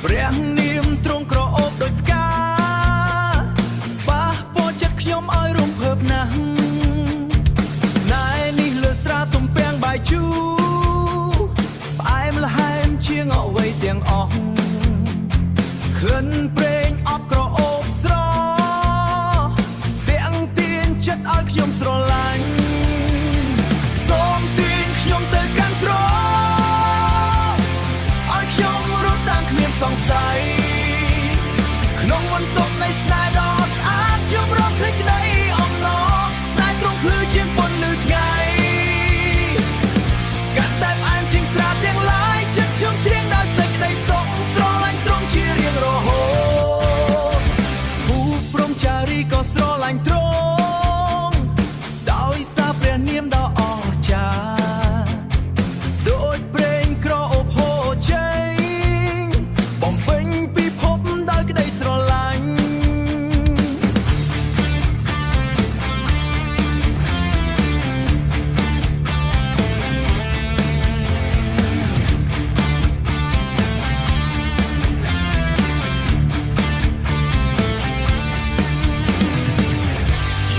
ព្រះនាមទ្រង់ក្រអូបដូចផ្កាប៉ះពោចិត្តខ្ញុំឲ្យរំភើបណាស់ស្នេហ៍នេះលើស្រាទំពាំងបាយជូរផ្អែមល្ហែមជាងអ្វីទាំងអស់ក្លិនប្រេងអប់ក្រអូបស្រទាំងទាញចិត្តឲ្យខ្ញុំស្រឡាញ់សូមទាញខ្ញុំទៅកាន់ត្រង់ឲ្យខ្ញុំរត់តាមគ្មានសង្ស័យក្នុងបន្ទប់នៃស្នេហ៍ដ៏ស្អាតខ្ញុំរកឃើញក្តីអំណរស្នេហ៍ទ្រង់ភ្លឺជាងពន្លឺថ្ងៃកាន់តែផ្អែមជាងស្រាទាំងឡាយចិត្តខ្ញុំជ្រៀងដោយសេចក្តីសុខស្រឡាញ់ទ្រង់ជារៀងរហូតភូព្រំចារីក៏ស្រឡាញ់ទ្រង់ដោយសារព្រះនាមដ៏អស្ចារ្យដូចប្រេងក្រអូបហូរចេញបំពេញពិភពដោយក្តីស្រឡាញ់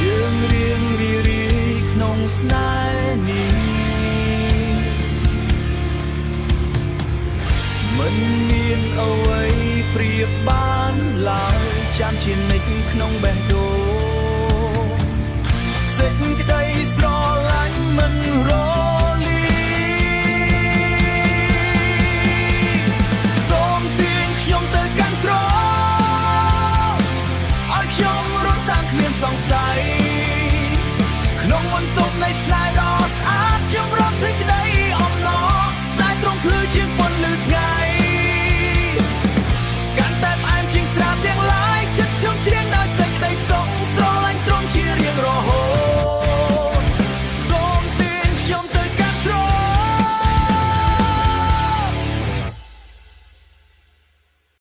យើងរៀងរីរីក្នុងស្នេហ៍នេះមិនមានអ្វីប្រៀបបានឡើយចាំជានិច្ចក្នុងបេះដូងសេចក្តីស្រឡាញ់មិនរលាសូមទាញខ្ញុំទៅកាន់ត្រង់ឲ្យខ្ញុំរត់តាមគ្មានសង្ស័យក្នុងបន្ទប់នៃស្នេហ៍